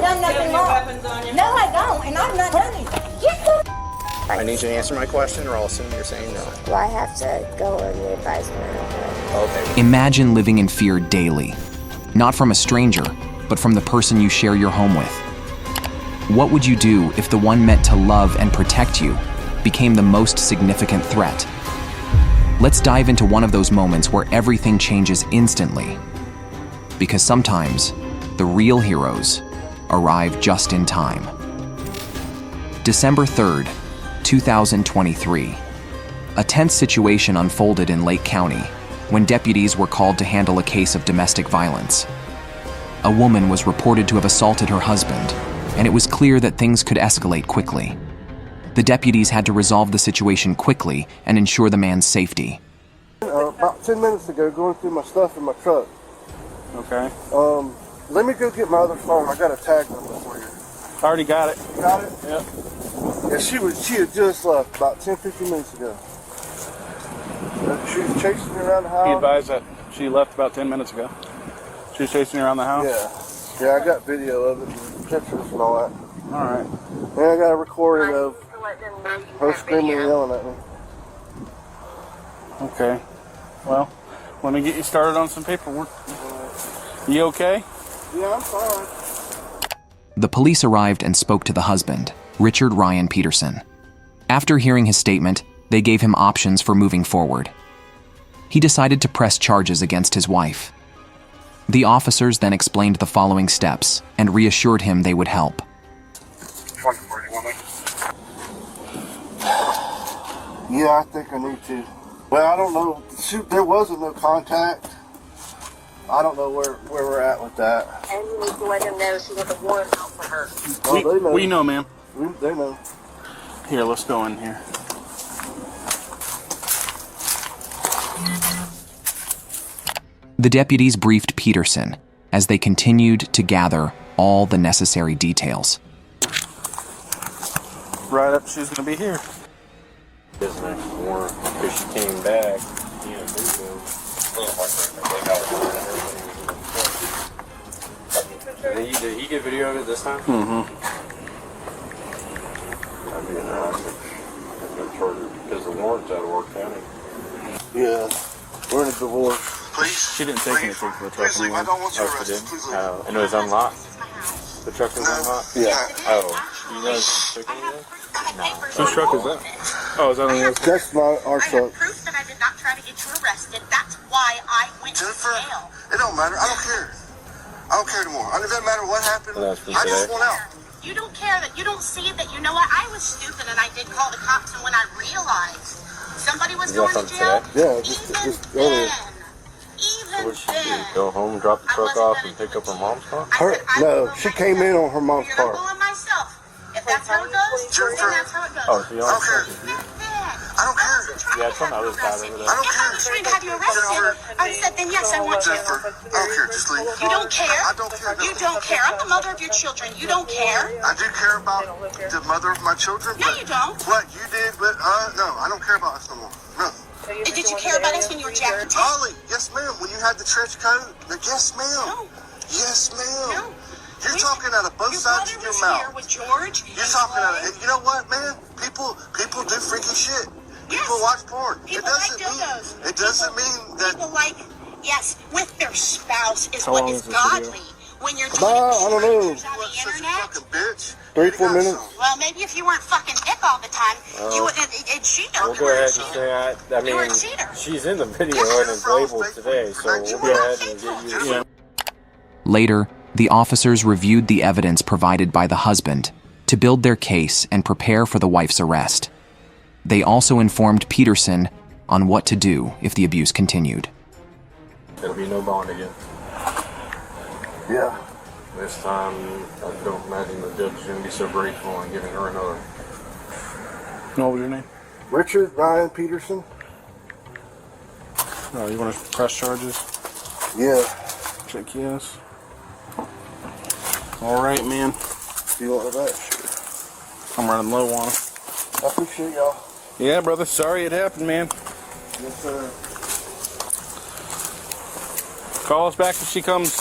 done nothing wrong. No, I don't, and I've not done anything. Get the I need you to answer my question, or I'll assume you're saying no. Well, I have to go in the advisement. Okay. Imagine living in fear daily, not from a stranger, but from the person you share your home with. What would you do if the one meant to love and protect you became the most significant threat? Let's dive into one of those moments where everything changes instantly. Because sometimes, the real heroes arrive just in time. December 3rd, 2023. A tense situation unfolded in Lake County when deputies were called to handle a case of domestic violence. A woman was reported to have assaulted her husband, and it was clear that things could escalate quickly. The deputies had to resolve the situation quickly and ensure the man's safety. About 10 minutes ago, going through my stuff in my truck. Okay. Let me go get my other phone. I got a tag number for you. I already got it. You got it? Yep. Yeah, she had just left about 10-15 minutes ago. She was chasing me around the house. He advised that she left about 10 minutes ago. She was chasing you around the house? Yeah. Yeah, I got video of it, and pictures and all that. All right. And I got a recording of her screaming and yelling at me. Okay. Well, let me get you started on some paperwork. You okay? Yeah, I'm fine. The police arrived and spoke to the husband, Richard Ryan Peterson. After hearing his statement, they gave him options for moving forward. He decided to press charges against his wife. The officers then explained the following steps and reassured him they would help. Yeah, I think I need to. Well, I don't know. Shoot, there wasn't no contact. I don't know where we're at with that. And you need to let him know she has a warrant out for her. Oh, they know. We know, ma'am. They know. Here, let's go in here. The deputies briefed Peterson as they continued to gather all the necessary details. Right up, she's going to be here. Isn't it more because she came back? Did he get video of it this time? Mm-hmm. That'd be interesting. Because the warrant's out of Ward County. Yeah, we're in a divorce. Please. She didn't take anything from the truck Please leave. anyway. I don't want you arrested. Please leave. And it was unlocked? The truck was unlocked? Yeah. Oh. You guys took anything? Whose truck is that? Oh, is that on the other side? That's our I truck. have proof that I did not try to get you arrested. That's why I went Jennifer, to jail. it don't matter. I don't care. I don't care anymore. It doesn't matter what happened. Well, that's from I just today. want out. You don't care that you don't see that. You know what? I was stupid and I did call the cops. And when I realized somebody was Is that going to from jail, today? Yeah, just earlier. even What'd she do? then, Go home, drop the truck off, and pick up her mom's car? No, she came in on her mom's car. I'm going myself. If that's how it goes, Jennifer. then that's how it goes. Oh, so you I don't care. I don't care. Yeah, it's on the other side over there. I don't If I care. was trying to have you arrested, I said, then yes, I want you. Jennifer, I don't care. Just leave. You don't care. I don't care. You don't care. I'm the mother of your children. You don't care. I do care about the mother of my children. No, but you don't. What you did, but no, I don't care about us no more. No. Did you care about us when you were Jack and Ted? Holly, yes, ma'am. When you had the trench coat, yes, ma'am. No. Yes, ma'am. No. You're talking out of both sides of your Your brother was here mouth. with George. You're talking out of, and you know what, man? People do freaky shit. People watch porn. People like dildos. It doesn't mean that. People like, yes, with their spouse is How what long is is this video? godly. When you're I don't know. strangers on the Such a internet. fucking bitch. 3-4 minutes. Well, maybe if you weren't fucking dick all the time, you would. And she We'll go ahead and say I You were a mean, cheater. she's in the video and it's labeled today, so we'll go ahead and get you. Later, the officers reviewed the evidence provided by the husband to build their case and prepare for the wife's arrest. They also informed Peterson on what to do if the abuse continued. There'll be no bond again. Yeah. This time, I don't imagine the judge is going to be so grateful and giving her another. What was your name? Richard Ryan Peterson. Oh, you want to press charges? Yeah. Check yes. All right, man. You want that? I'm running low on them. I appreciate y'all. Yeah, brother. Sorry it happened, man. Yes, sir. Call us back if she comes.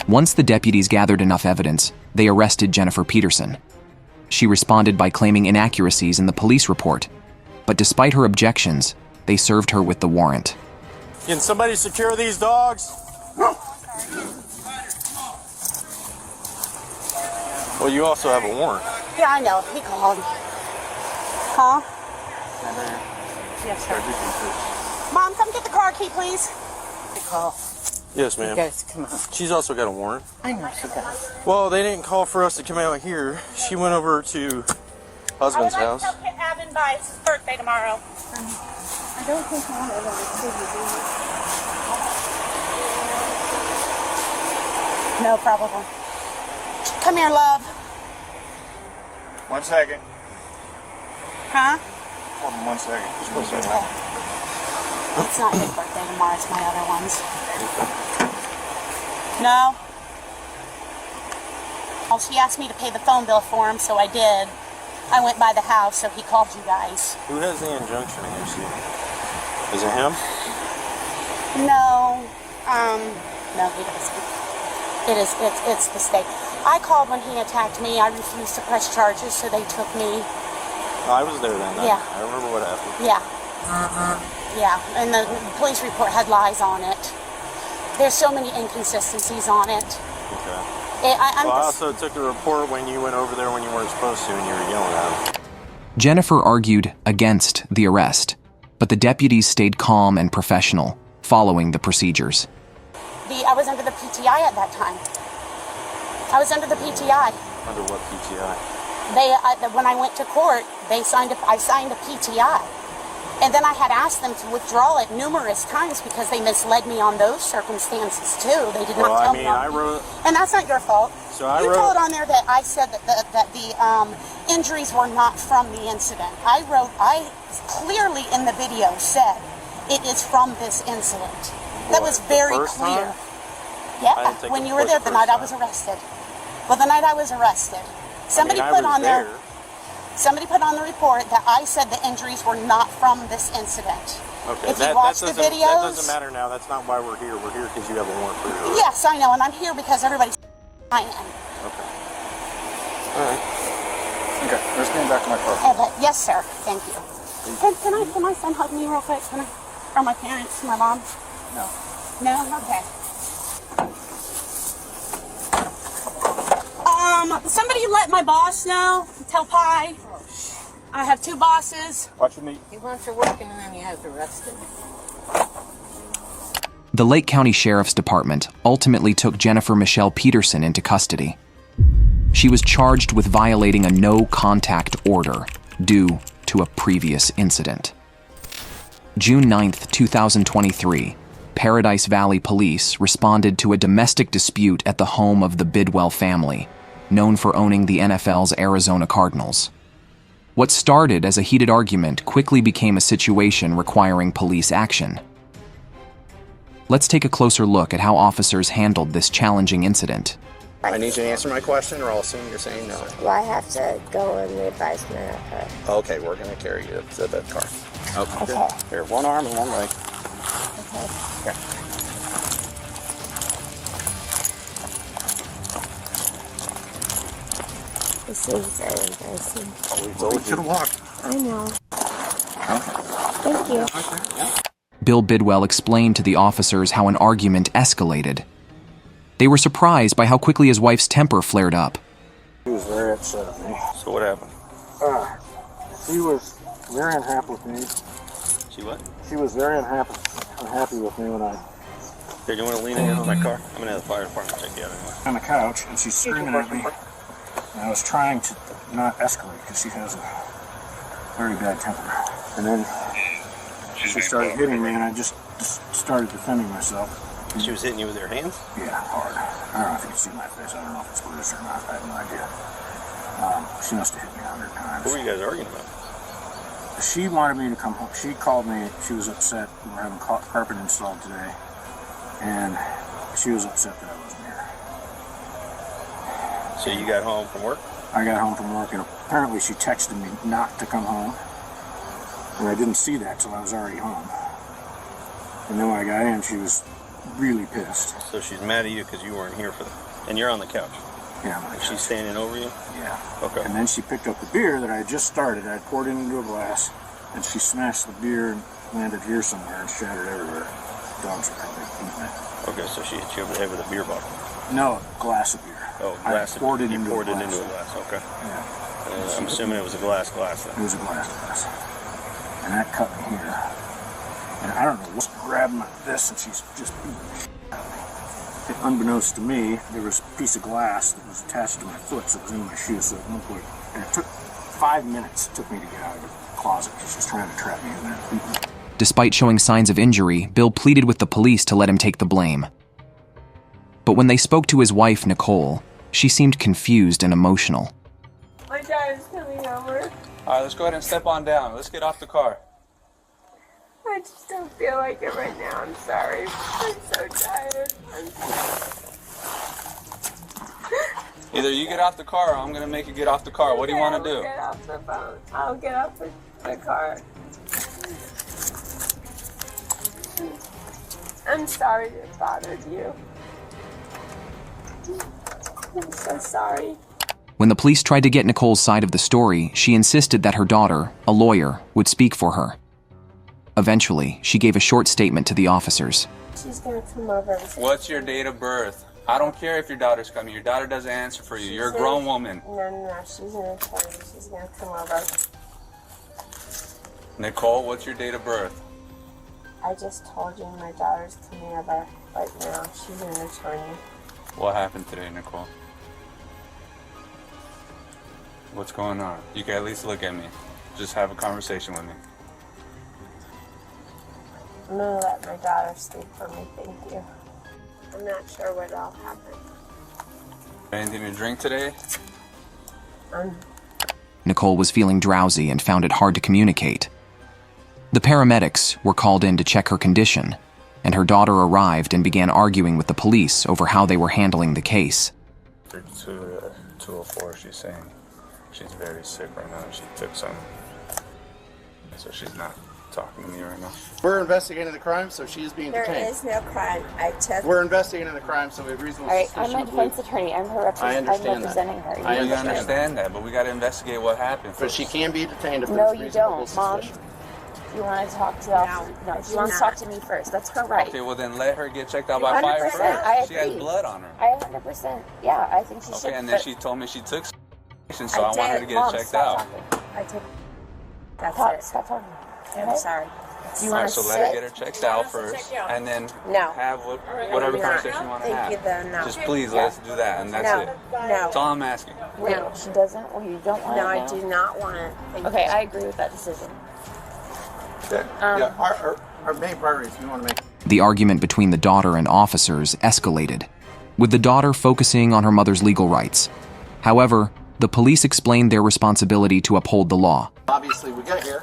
Once the deputies gathered enough evidence, they arrested Jennifer Peterson. She responded by claiming inaccuracies in the police report, but despite her objections, they served her with the warrant. Can somebody secure these dogs? Well, you also have a warrant. Yeah, I know. He called. Huh? Yes, sir. Mom, come get the car key, please. Call. Yes, ma'am. Guys, come on. She's also got a warrant. I know she does. Well, they didn't call for us to come out here. She went over to husband's house. I would like to tell Kit Abin by it's his birthday tomorrow. I don't think I want to see you. No problem. Come here, love. 1 second. Huh? Hold on 1 second. Just 1 second. It's not his birthday tomorrow, it's my other one's. No? Well, she asked me to pay the phone bill for him, so I did. I went by the house, so he called you guys. Who has the injunction against you? Is it him? No, he doesn't. It's the state. I called when he attacked me. I refused to press charges, so they took me. I was there then. Yeah. I remember what happened. Yeah. Yeah, and the police report had lies on it. There's so many inconsistencies on it. Okay. I also took a report when you went over there when you weren't supposed to and you were yelling at him. Jennifer argued against the arrest, but the deputies stayed calm and professional, following the procedures. I was under the PTI at that time. I was under the PTI. Under what PTI? When I went to court, I signed a PTI. And then I had asked them to withdraw it numerous times because they misled me on those circumstances too. They did not tell me. And that's not your fault. You told on there that I said that the injuries were not from the incident. I clearly in the video said it is from this incident. That was very clear. Yeah, when you were there the night I was arrested. Well, the night I was arrested, somebody put on there. Somebody put on the report that I said the injuries were not from this incident. Okay, if you watch the videos, that doesn't matter now. That's not why we're here. We're here because you have a warrant for your arrest. Yes, I know, and I'm here because everybody's I am. Okay. All right. Okay, let's get back to my car. Yes, sir. Thank you. Can my son hug me real quick? Or my parents, my mom? No. No? Okay. Somebody let my boss know. Tell Pi. I have 2 bosses. Watch your meat. He wants her working and then he has arrested. The Lake County Sheriff's Department ultimately took Jennifer Michelle Peterson into custody. She was charged with violating a no-contact order due to a previous incident. June 9th, 2023, Paradise Valley Police responded to a domestic dispute at the home of the Bidwell family, known for owning the NFL's Arizona Cardinals. What started as a heated argument quickly became a situation requiring police action. Let's take a closer look at how officers handled this challenging incident. I need you to answer my question, or I'll assume you're saying no. Well, I have to go in the advisement of her. Okay, we're going to carry you to the car. Okay. Here, one arm and one leg. Okay. Here. This is very embarrassing. We should have walked. I know. Thank you. Bill Bidwell explained to the officers how an argument escalated. They were surprised by how quickly his wife's temper flared up. She was very upset at me. So what happened? She was very unhappy with me. She what? She was very unhappy with me when I Here, do you want to lean in on my car? I'm going to have the fire department check you out anyway. on the couch, and she's screaming at me. And I was trying to not escalate because she has a very bad temper. And then she started hitting me, and I just started defending myself. She was hitting you with her hands? Yeah, hard. I don't know if you can see my face. I don't know if it's loose or not. I have no idea. She must have hit me 100 times. What were you guys arguing about? She wanted me to come home. She called me. She was upset. We were having carpet installed today. And she was upset that I wasn't here. So you got home from work? I got home from work, and apparently she texted me not to come home. And I didn't see that till I was already home. And then when I got in, she was really pissed. So she's mad at you because you weren't here for that. And you're on the couch. Yeah, I'm like, She's standing over you? yeah. Okay. And then she picked up the beer that I had just started. I poured it into a glass, and she smashed the beer and landed here somewhere and shattered everywhere. Dogs are probably eating it. Okay, so she hit you over the head with a beer bottle. No, glass of beer. Oh, glass. I poured it you into poured a it glass. into a glass. Okay. Yeah. I'm assuming it was a glass then. It was a glass. And that cut me here. And I don't know what's grabbing my this, and she's just beating the shit out of me. And unbeknownst to me, there was a piece of glass that was attached to my foot, so it was in my shoe. So at one point, and it took 5 minutes. It took me to get out of the closet because she was trying to trap me in there. Despite showing signs of injury, Bill pleaded with the police to let him take the blame. But when they spoke to his wife, Nicole, she seemed confused and emotional. My dad is coming over. All right, let's go ahead and step on down. Let's get off the car. I just don't feel like it right now. I'm sorry. I'm so tired. Either you get off the car or I'm going to make you get off the car. What do you want to do? Get off the phone. I'll get off the car. I'm sorry it bothered you. I'm so sorry. When the police tried to get Nicole's side of the story, she insisted that her daughter, a lawyer, would speak for her. Eventually, she gave a short statement to the officers. She's gonna come over. What's your date of birth? I don't care if your daughter's coming. Your daughter doesn't answer for you. You're a grown woman. No. She's gonna tell you. She's gonna come over. Nicole, what's your date of birth? I just told you my daughter's coming over right now. She's an attorney. What happened today, Nicole? What's going on? You can at least look at me. Just have a conversation with me. I'm gonna let my daughter speak for me, thank you. I'm not sure what all happened. Anything to drink today? Nicole was feeling drowsy and found it hard to communicate. The paramedics were called in to check her condition, and her daughter arrived and began arguing with the police over how they were handling the case. 204, she's saying she's very sick right now. She took some, so she's not talking to me right now. We're investigating the crime, so she's being There detained. is no crime. I took. We're investigating the crime, so we have reasonable Alright, suspicion. I'm a to believe- defense attorney. I'm her I I'm understand representing her. I We understand that, but we got to investigate what happened. But she can be detained if No, there's you reasonable don't, Mom. suspicion. You want to talk to the officer? No, she wants to talk to me first. That's her right. Okay, well then let her get checked out by fire 100%, first. I She has agree. blood on her. I 100%. Yeah, I think she should. Okay, and then but she told me she took some, so I want her to get Mom, checked stop out. talking. I took. That's Stop, it. stop talking. I'm Okay? sorry. Do you All want right, to so let her sit? get her checked out first, and then No. have whatever No. conversation you want to Thank have. you, though. No. Just please let's do that, and that's No. it. No. That's all I'm asking. Wait, No. she doesn't? Or you don't want No, it I now? do not want it. Thank Okay, you. I agree with that decision. Yeah, our main priority is we want to make. The argument between the daughter and officers escalated, with the daughter focusing on her mother's legal rights. However, the police explained their responsibility to uphold the law. Obviously, we get here.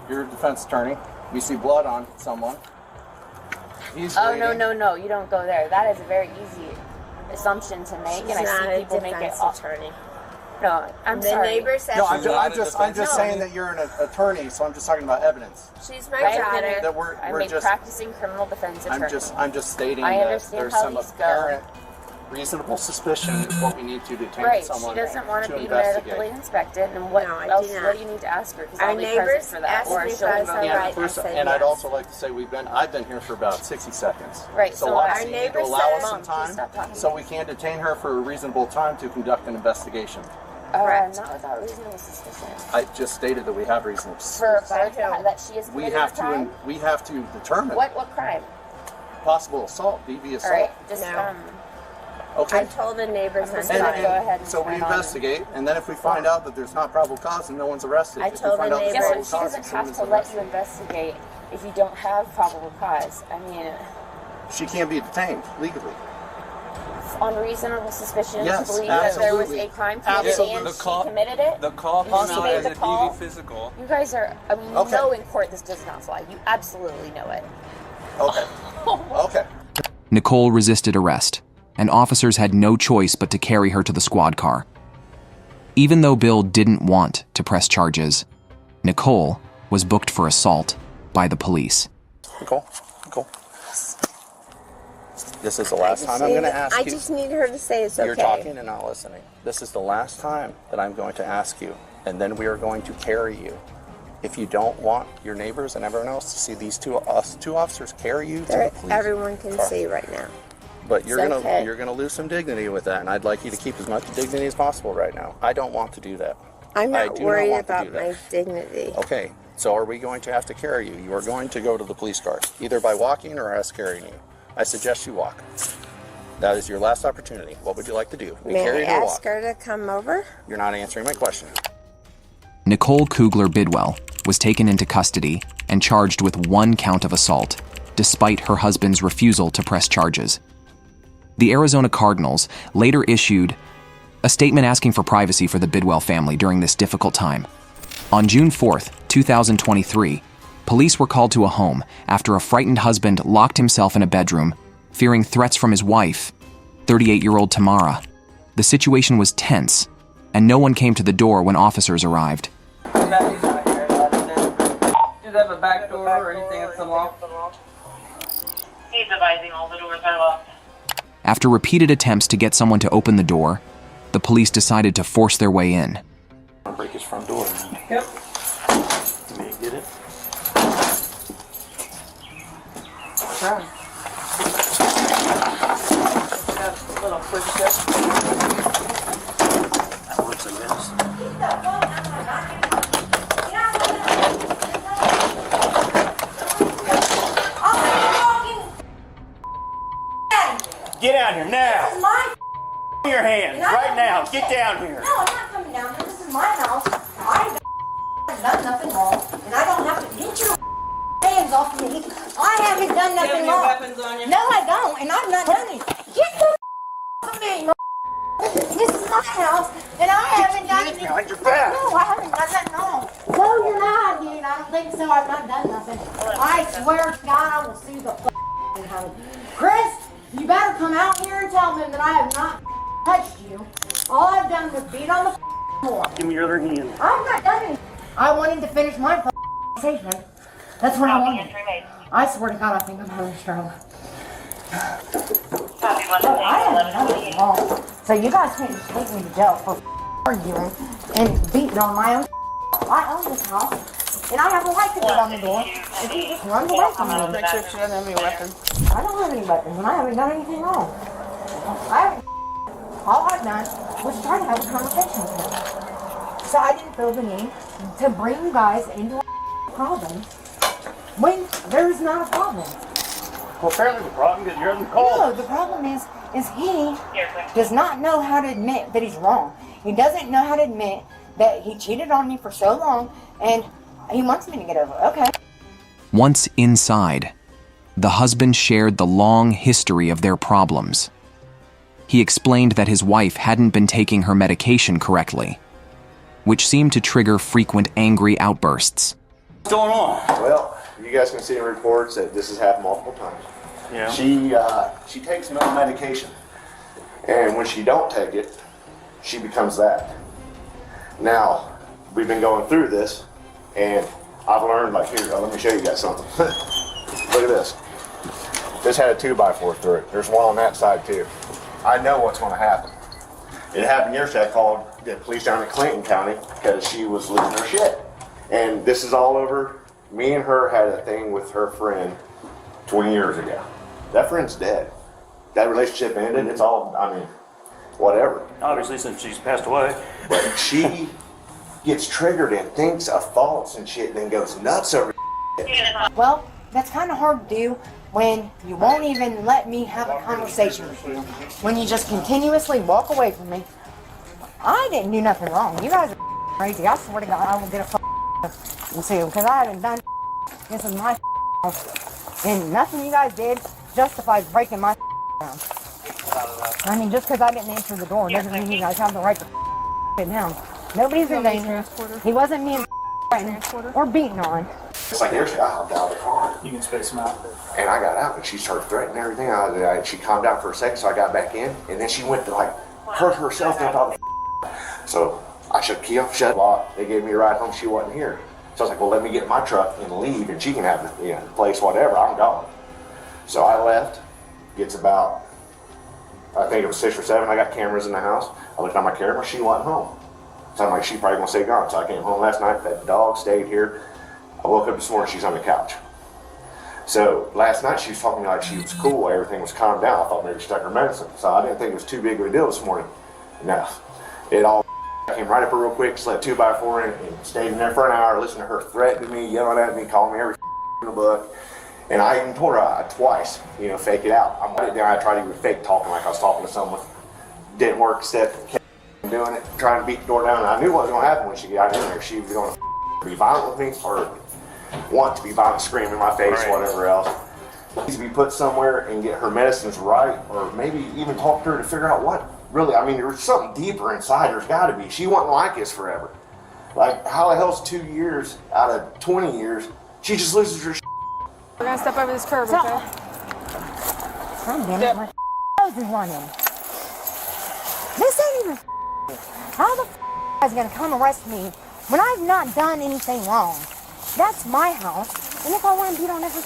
You're a defense attorney. We see blood on someone. He's Oh, waiting. no, you don't go there. That is a very easy assumption to make, She's and I not see a people make it defense off. attorney. No, I'm The sorry. neighbor said No, She's not a I'm defense just saying that you're an attorney, so I'm just talking about evidence. she's my I've daughter. been That we're I'm a just- practicing criminal defense attorney. I'm just stating I that understand there's how some these go. apparent reasonable suspicion is what we need to detain Right, someone she doesn't want to be investigate. medically inspected, and what No, I else? do not. What do you need to ask her? Because Our I'll be neighbors present for that, asked or me if she'll I was vote. all And, right, first, I said and I'd yes. also like to say I've been here for about 60 seconds. Right, so obviously our you need to neighbor allow said- us some Mom, please time stop talking. so we can detain her for a reasonable time to conduct an investigation. Correct. Not without reasonable suspicion. I just stated that we have reasonable For suspicion. that she is We committed have a crime? we have to determine What crime? possible assault, devious All assault. right, just No. Okay. I told the neighbors I'm And sorry. then go ahead and so we turn on. investigate, and then if we find out that there's not probable cause, then no one's arrested. I If we told find the out there's Guess neighbors- what? probable She cause, doesn't then someone have is to let you arrested. investigate if you don't have probable cause. I mean, She can't be detained legally. on reasonable suspicion Yes, to believe that there was absolutely. a crime committed Absolutely. and The she call- committed it. The call You came just out made as the an call? EV physical. You guys are, I mean, you Okay. know in court this does not fly. You absolutely know it. Okay. Okay. Nicole resisted arrest, and officers had no choice but to carry her to the squad car. Even though Bill didn't want to press charges, Nicole was booked for assault by the police. Nicole. This is the last time I'm going to ask you. I just need her to say it's okay. You're talking and not listening. This is the last time that I'm going to ask you, and then we are going to carry you. If you don't want your neighbors and everyone else to see these two officers carry you to the police everyone can car. see right now. But you're gonna lose some dignity with that, and I'd like you to keep as much dignity as possible right now. I don't want to do that. I'm not worried about my dignity. Okay, so are we going to have to carry you? You are going to go to the police car, either by walking or us carrying you. I suggest you walk. That is your last opportunity. What would you like to do? May I ask her to come over? You're not answering my question. Nicole Kugler Bidwell was taken into custody and charged with 1 count of assault, despite her husband's refusal to press charges. The Arizona Cardinals later issued a statement asking for privacy for the Bidwell family during this difficult time. On June 4th, 2023, police were called to a home after a frightened husband locked himself in a bedroom, fearing threats from his wife, 38-year-old Tamara. The situation was tense, and no one came to the door when officers arrived. Does it have a back door or anything that's unlocked? He's advising all the doors are locked. After repeated attempts to get someone to open the door, the police decided to force their way in. Break his front door. Yep. Can you get it? Try. Got a little quick step. That works, I guess. Get out here now! This is my Your hands right now. Get down here. No, I'm not coming down here. This is my house. I haven't done nothing wrong, and I don't have to get your hands off me. I haven't done nothing You have wrong. any weapons on you? No, I don't, and I've not done anything. Get the off me. This is my house, and I haven't done anything. Behind your back. No, I haven't done nothing wrong. No, you're not, dude. I don't think so. I've not done nothing. I swear to God, I will sue the out of you. Chris, you better come out here and tell him that I have not touched you. All I've done was beat on the floor. Give me your other hand. I've not done anything. I wanted to finish my conversation. That's what I wanted. I swear to God, I think I'm having a stroke. Look, I haven't done anything wrong. So you guys can't just take me to jail for arguing and beating on my own. I own this house, and I have a right to get on the door if he just runs away from me. Make sure she doesn't have any weapons. I don't have any weapons, and I haven't done anything wrong. All I've done was try to have a conversation with him. So I didn't feel the need to bring you guys into problems when there's not a problem. Well, apparently the problem is you're in the call. No, the problem is he does not know how to admit that he's wrong. He doesn't know how to admit that he cheated on me for so long, and he wants me to get over it. Okay. Once inside, the husband shared the long history of their problems. He explained that his wife hadn't been taking her medication correctly, which seemed to trigger frequent angry outbursts. What's going on? Well, you guys can see in reports that this has happened multiple times. Yeah. She takes no medication, and when she don't take it, she becomes that. Now, we've been going through this, and I've learned, like, here, let me show you guys something. Look at this. This had a 2x4 through it. There's one on that side too. I know what's going to happen. It happened yesterday. I called the police down in Clinton County because she was losing her shit. And this is all over. Me and her had a thing with her friend 20 years ago. That friend's dead. That relationship ended. It's all, I mean, whatever. Obviously, since she's passed away. But she gets triggered and thinks of faults and shit and then goes nuts over it. Well, that's kind of hard to do when you won't even let me have a conversation with you. When you just continuously walk away from me. I didn't do nothing wrong. You guys are crazy. I swear to God, I will get a and see you because I haven't done. This is my house, and nothing you guys did justifies breaking my down. I mean, just because I didn't answer the door doesn't mean you guys have the right to it down. Nobody's in danger. He wasn't being or beaten on. It's like yesterday, I hopped out of the car. You can space them out. And I got out and she started threatening everything. She calmed down for a second, so I got back in. And then she went to like hurt herself and all the So I shut the key off, shut the lock. They gave me a ride home. She wasn't here. So I was like, well, let me get in my truck and leave, and she can have the place, whatever. I'm gone. So I left, gets about, I think it was 6 or 7. I got cameras in the house. I looked on my camera. She wasn't home. So I'm like, she probably gonna stay gone. So I came home last night. That dog stayed here. I woke up this morning. She's on the couch. So last night she was talking to me like she was cool. Everything was calmed down. I thought maybe she took her medicine. So I didn't think it was too big of a deal this morning. No, it all came right up her real quick. Slept 2x4 and stayed in there for an hour. Listened to her threatening me, yelling at me, calling me every in the book. And I even told her twice, fake it out. I tried to even fake talking like I was talking to someone. Didn't work. Instead, kept doing it, trying to beat the door down. And I knew what was going to happen when she got in there. She was going to be violent with me or want to be violent, scream in my face, whatever else. Needs to be put somewhere and get her medicines right, or maybe even talk to her to figure out what really. I mean, there's something deeper inside. There's got to be. She wasn't like this forever. Like, how the hell's 2 years out of 20 years? She just loses her. We're gonna step over this curb, okay? God damn it, my nose is running. This ain't even how the is gonna come arrest me when I've not done anything wrong? That's my house, and if I want to beat on every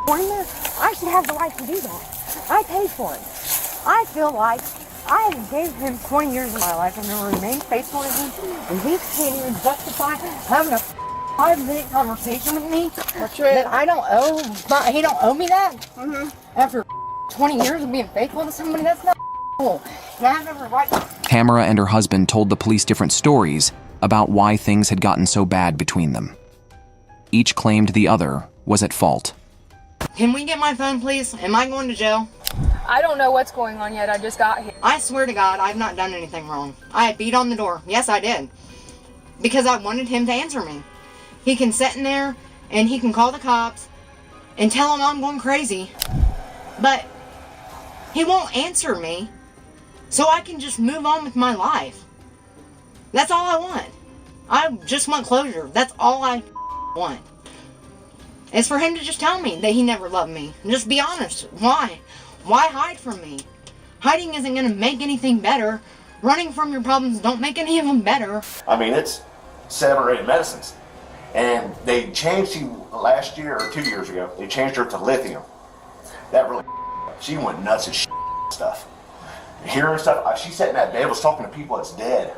one there, I should have the right to do that. I paid for it. I feel like I gave him 20 years of my life and then remained faithful to him, and he can't even justify having a 5-minute conversation with me that I don't owe, but he don't owe me that. After 20 years of being faithful to somebody, that's not cool. And I have every right. Tamara and her husband told the police different stories about why things had gotten so bad between them. Each claimed the other was at fault. Can we get my phone, please? Am I going to jail? I don't know what's going on yet. I just got here. I swear to God, I've not done anything wrong. I beat on the door. Yes, I did. Because I wanted him to answer me. He can sit in there and he can call the cops and tell them I'm going crazy. But he won't answer me, so I can just move on with my life. That's all I want. I just want closure. That's all I want. It's for him to just tell me that he never loved me. And just be honest. Why? Why hide from me? Hiding isn't going to make anything better. Running from your problems don't make any of them better. I mean, it's 7 or 8 medicines. And they changed you last year or 2 years ago. They changed her to lithium. That really, she went nuts and stuff. Hearing stuff, she sat in that bed, was talking to people that's dead.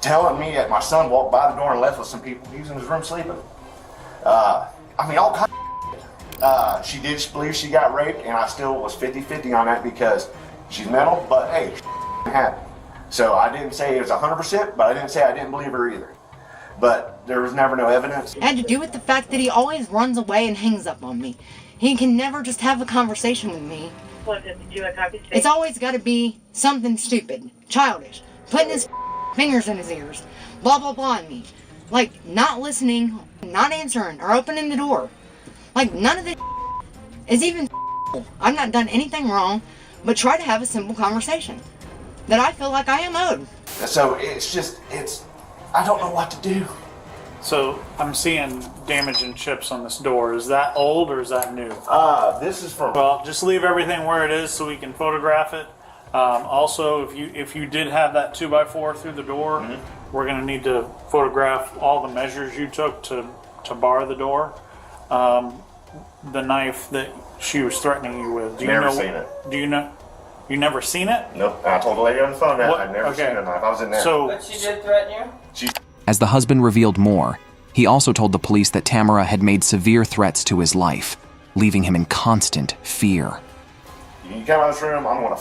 Telling me that my son walked by the door and left with some people. He was in his room sleeping. I mean, all kinds of she did believe she got raped, and I still was 50-50 on that because she's mental, but hey, happened. So I didn't say it was 100%, but I didn't say I didn't believe her either. But there was never no evidence. It had to do with the fact that he always runs away and hangs up on me. He can never just have a conversation with me. It's always got to be something stupid, childish, putting his fingers in his ears, blah, blah, blah on me. Like, not listening, not answering, or opening the door. Like, none of this is even I've not done anything wrong, but try to have a simple conversation that I feel like I am owed. So I don't know what to do. So I'm seeing damage and chips on this door. Is that old or is that new? This is from. Well, just leave everything where it is so we can photograph it. Also, if you did have that 2x4 through the door, we're going to need to photograph all the measures you took to bar the door. The knife that she was threatening you with. Never seen it. Do you know? You never seen it? Nope. I told the lady on the phone that What? I've never Okay. seen a knife. I was in there. So, But she did threaten you? As the husband revealed more, he also told the police that Tamara had made severe threats to his life, leaving him in constant fear. You come out of this room, I'm going to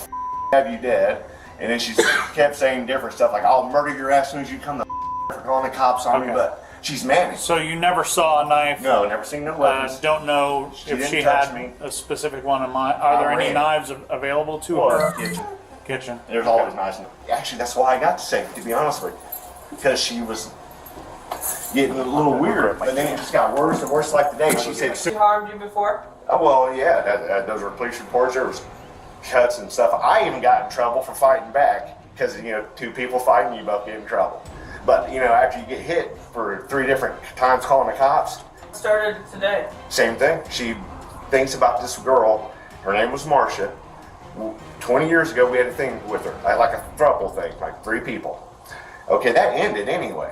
have you dead. And then she kept saying different stuff like, I'll murder your ass as soon as you come to for calling the cops on me. Okay. But she's managed. so you never saw a knife? No, never seen no weapons. Don't know She if didn't she touch had me. a specific one in mind. Are there I any ran. knives available to Or her? kitchen. Kitchen. There's always knives. Actually, that's why I got the safe, to be honest with you. Because she was getting a little weird. But then it just got worse and worse like today. She said, She harmed you before? oh, well, yeah, those were police reports. There was cuts and stuff. I even got in trouble for fighting back because, two people fighting, you both get in trouble. But, after you get hit for 3 different times calling the cops, Started today. same thing. She thinks about this girl. Her name was Marcia. 20 years ago, we had a thing with her, like a throuple thing, like 3 people. Okay, that ended anyway.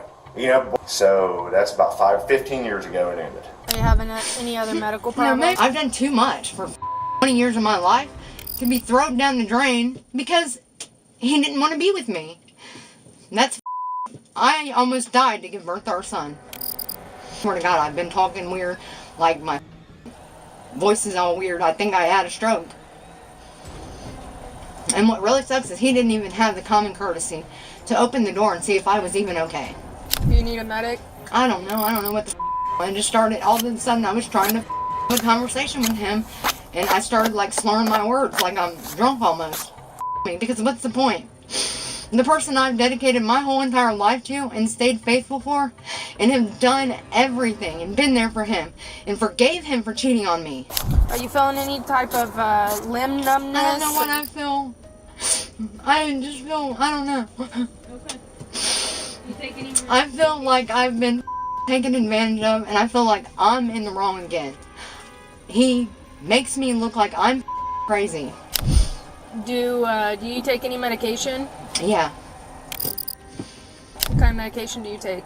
So that's about 15 years ago it ended. Are you having any other medical problems? I've done too much for 20 years of my life to be thrown down the drain because he didn't want to be with me. That's I almost died to give birth to our son. Swear to God, I've been talking weird, like my voice is all weird. I think I had a stroke. And what really sucks is he didn't even have the common courtesy to open the door and see if I was even okay. You need a medic? I don't know what the I just started, all of a sudden I was trying to have a conversation with him, and I started like slurring my words like I'm drunk almost. Because what's the point? The person I've dedicated my whole entire life to and stayed faithful for, and have done everything and been there for him and forgave him for cheating on me. Are you feeling any type of limb numbness? I don't know what I feel. I just feel, I don't know. Okay. You take any I feel like I've been taken advantage of, and I feel like I'm in the wrong again. He makes me look like I'm crazy. Do you take any medication? Yeah. What kind of medication do you take?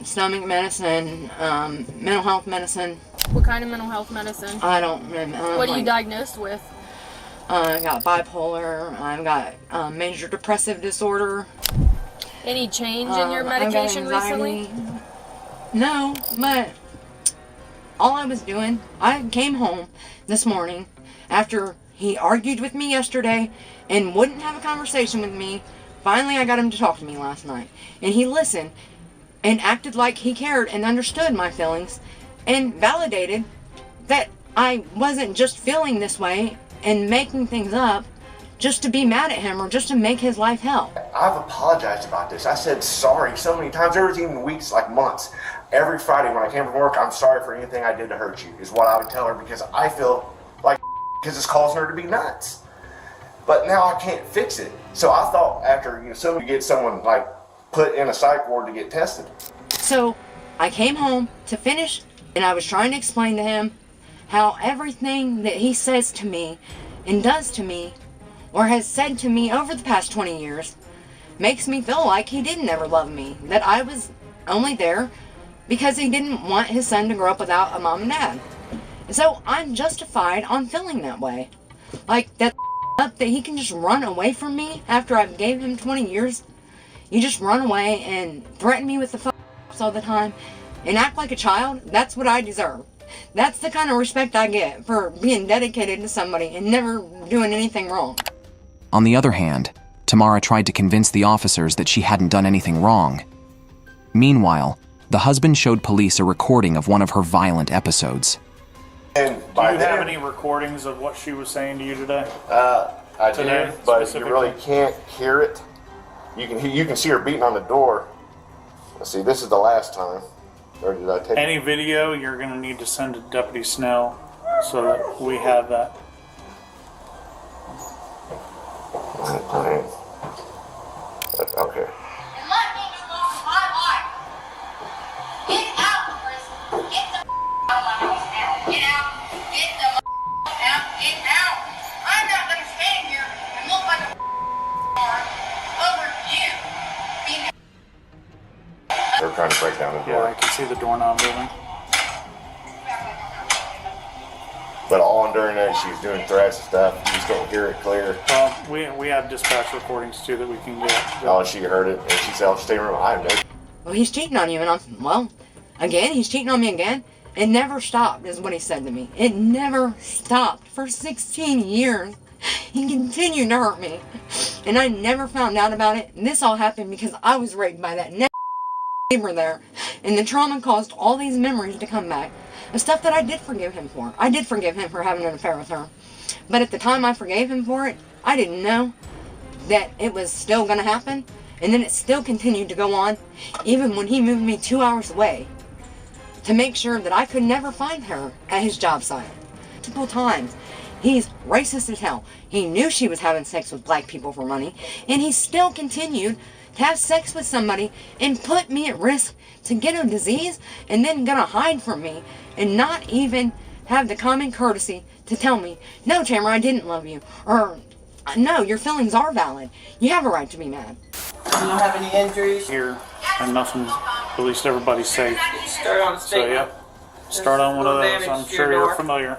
Stomach medicine, mental health medicine. What kind of mental health medicine? I don't remember. What are you diagnosed with? I got bipolar. I've got major depressive disorder. Any change in your medication recently? No, but all I was doing, I came home this morning after he argued with me yesterday and wouldn't have a conversation with me. Finally, I got him to talk to me last night. And he listened and acted like he cared and understood my feelings and validated that I wasn't just feeling this way and making things up just to be mad at him or just to make his life hell. I've apologized about this. I said sorry so many times. There was even weeks, like months. Every Friday when I came from work, I'm sorry for anything I did to hurt you, is what I would tell her, because I feel like because it's causing her to be nuts. But now I can't fix it. So I thought after, you get someone like put in a psych ward to get tested. So I came home to finish, and I was trying to explain to him how everything that he says to me and does to me or has said to me over the past 20 years makes me feel like he didn't ever love me, that I was only there because he didn't want his son to grow up without a mom and dad. And so I'm justified on feeling that way. Like that up that he can just run away from me after I gave him 20 years. You just run away and threaten me with the all the time and act like a child. That's what I deserve. That's the kind of respect I get for being dedicated to somebody and never doing anything wrong. On the other hand, Tamara tried to convince the officers that she hadn't done anything wrong. Meanwhile, the husband showed police a recording of one of her violent episodes. And do you have any recordings of what she was saying to you today? I do, but you really can't hear it. You can see her beating on the door. Let's see, this is the last time. Or did I take any video? You're going to need to send to Deputy Snell so that we have that. Okay. They're trying to break down the door. Yeah, I can see the doorknob moving. But all during that, she's doing threats and stuff. You just don't hear it clear. We have dispatch recordings too that we can get. Oh, she heard it, and she said, "I'll stay room." I have no. Well, he's cheating on you, and again, he's cheating on me again. It never stopped, is what he said to me. It never stopped. For 16 years, he continued to hurt me, and I never found out about it. And this all happened because I was raped by that neighbor there, and the trauma caused all these memories to come back. The stuff that I did forgive him for. I did forgive him for having an affair with her. But at the time I forgave him for it, I didn't know that it was still going to happen. And then it still continued to go on, even when he moved me 2 hours away to make sure that I could never find her at his job site. Multiple times. He's racist as hell. He knew she was having sex with black people for money, and he still continued to have sex with somebody and put me at risk to get a disease and then gonna hide from me and not even have the common courtesy to tell me, "No, Tamara, I didn't love you," or "No, your feelings are valid. You have a right to be mad." You don't have any injuries? Here, and nothing, at least everybody's safe. Start on a statement. So, yep. Start on one of those. I'm sure you're familiar.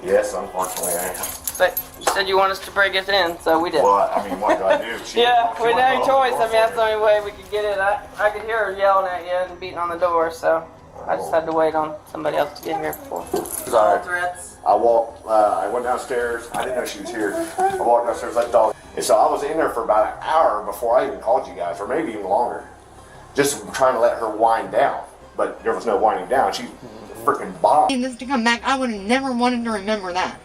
Yes, unfortunately I am. But you said you want us to break it in, so we did. Well, I mean, what do I do? Yeah, we had no choice. I mean, that's the only. only way we could get it. I could hear her yelling at you and beating on the door, so I just had to wait on somebody else to get here before. Threats. I went downstairs. I didn't know she was here. I walked downstairs, let the dog. And so I was in there for about an hour before I even called you guys, or maybe even longer. Just trying to let her wind down. But there was no winding down. She freaking bombed. This to come back, I would have never wanted to remember that.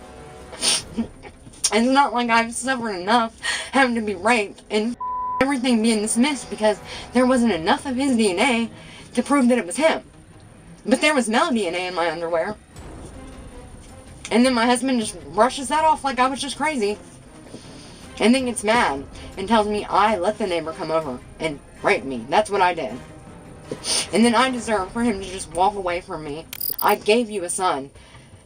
It's not like I've suffered enough having to be raped and everything being dismissed because there wasn't enough of his DNA to prove that it was him. But there was no DNA in my underwear. And then my husband just brushes that off like I was just crazy. And then gets mad and tells me I let the neighbor come over and rape me. That's what I did. And then I deserve for him to just walk away from me. I gave you a son.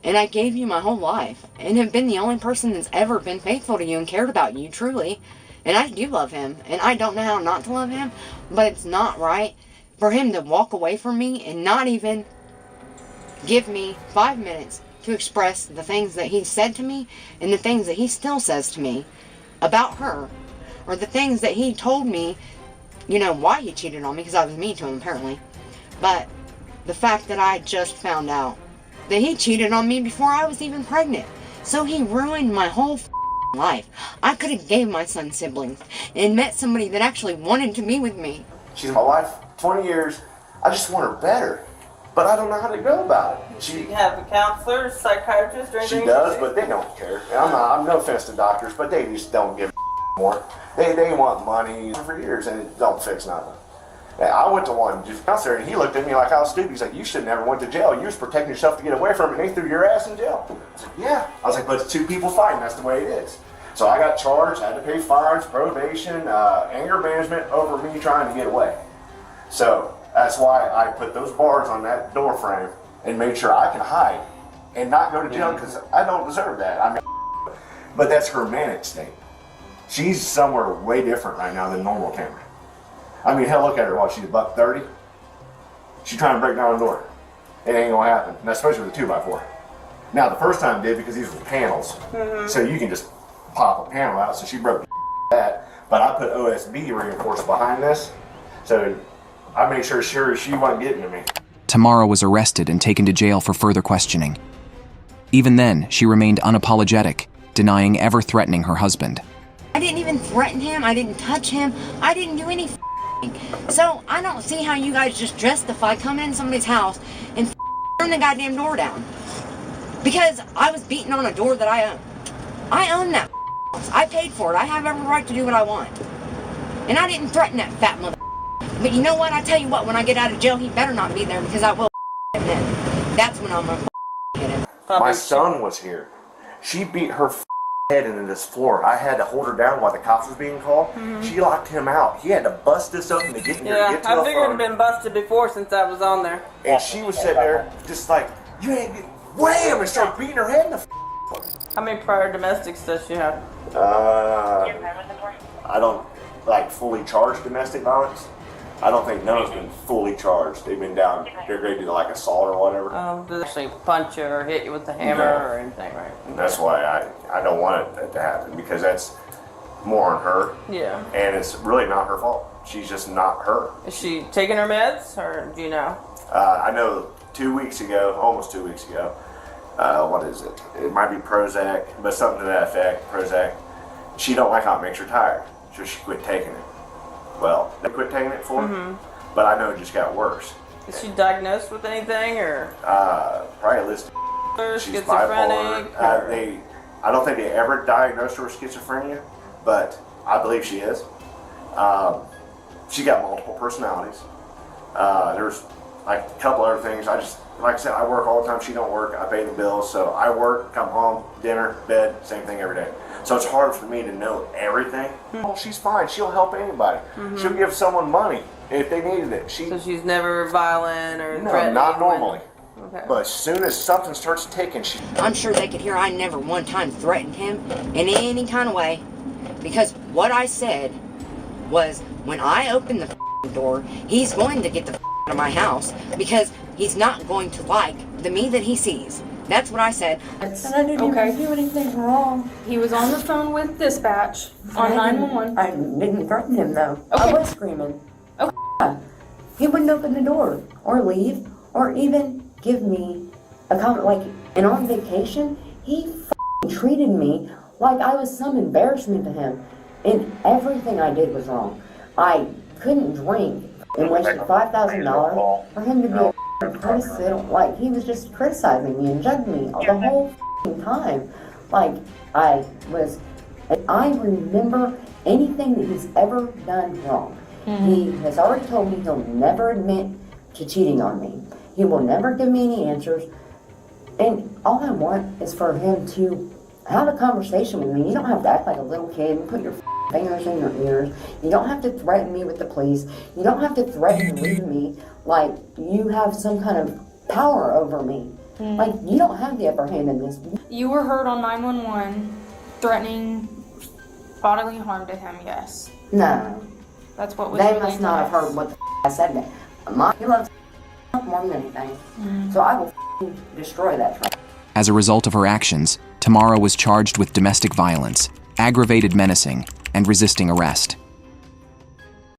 And I gave you my whole life. And have been the only person that's ever been faithful to you and cared about you, truly. And I do love him. And I don't know how not to love him. But it's not right for him to walk away from me and not even give me 5 minutes to express the things that he said to me and the things that he still says to me about her, or the things that he told me, you know, why he cheated on me, because I was mean to him apparently. But the fact that I just found out that he cheated on me before I was even pregnant, so he ruined my whole life. I could have gave my son siblings and met somebody that actually wanted to be with me. She's my wife, 20 years. I just want her better, but I don't know how to go about it. She have a counselor, psychiatrist, or anything? She does, but they don't care. And I'm no offense to doctors, but they just don't give a more. They want money for years, and it don't fix nothing. And I went to one counselor, and he looked at me like I was stupid. He's like, "You should never went to jail. You was protecting yourself to get away from it, and they threw your ass in jail." I was like, "Yeah." I was like, "But it's two people fighting. That's the way it is." So I got charged. I had to pay fines, probation, anger management over me trying to get away. So that's why I put those bars on that door frame and made sure I can hide and not go to jail, because I don't deserve that. I mean, but that's her manic state. She's somewhere way different right now than normal Cameron. I mean, hell, look at her. What, she's $130? She's trying to break down the door. It ain't gonna happen, and especially with a 2x4. Now, the first time did because these were panels, so you can just pop a panel out. So she broke that, but I put OSB reinforced behind this, so I made sure she wasn't getting to me. Tamara was arrested and taken to jail for further questioning. Even then, she remained unapologetic, denying ever threatening her husband. I didn't even threaten him. I didn't touch him. I didn't do any So I don't see how you guys just justify coming in somebody's house and turn the goddamn door down. Because I was beating on a door that I own. I own that house. I paid for it. I have every right to do what I want. And I didn't threaten that fat mother. But you know what? I tell you what, when I get out of jail, he better not be there, because I will him then. That's when I'm gonna get him. My son was here. She beat her head into this floor. I had to hold her down while the cops was being called. She locked him out. He had to bust this open to get in here. Yeah, to get to I the figured phone. it'd been busted before since I was on there. And she was sitting there just like, "You ain't get wham!" and started beating her head in the How many prior domestics does she have? I don't like fully charged domestic violence. I don't think none of them been fully charged. They've been down. They're going to do like assault or whatever. Does they actually punch you or hit you with the hammer or anything, right? That's why I don't want it to happen, because that's more on her. Yeah. And it's really not her fault. She's just not her. Is she taking her meds, or do you know? I know 2 weeks ago, almost 2 weeks ago, what is it? It might be Prozac, but something to that effect, Prozac. She don't like how it makes her tired, so she quit taking it. Well, they quit taking it for her, but I know it just got worse. Is she diagnosed with anything, or? Probably listed. She's bipolar. I don't think they ever diagnosed her with schizophrenia, but I believe she is. She got multiple personalities. There's like a couple other things. Like I said, I work all the time. She don't work. I pay the bills, so I work, come home, dinner, bed, same thing every day. So it's hard for me to know everything. Oh, she's fine. She'll help anybody. She'll give someone money if they needed it. So she's never violent or No, threatening? not normally. Okay. But as soon as something starts ticking, I'm sure they could hear I never one time threatened him in any kind of way, because what I said was, when I open the door, he's going to get the out of my house, because he's not going to like the me that he sees. That's what I said. And I didn't Okay. even do anything wrong. He was on the phone with dispatch on 911. I didn't threaten him though. Okay. I was screaming. Okay. He wouldn't open the door or leave or even give me a comment. Like, and on vacation, he f***ing treated me like I was some embarrassment to him. And everything I did was wrong. I couldn't drink and wasted $5,000 for him to be a criticism. Like, he was just criticizing me and judging me the whole f***ing time. Like, I remember anything that he's ever done wrong. He has already told me he'll never admit to cheating on me. He will never give me any answers. And all I want is for him to have a conversation with me. You don't have to act like a little kid and put your fingers in your ears. You don't have to threaten me with the police. You don't have to threaten to leave me like you have some kind of power over me. Like, you don't have the upper hand in this. You were heard on 911 threatening bodily harm to him, yes. No. That's what was They relayed must to not have us. heard what the I said. He loves more than anything. So I will destroy that train. As a result of her actions, Tamara was charged with domestic violence, aggravated menacing, and resisting arrest.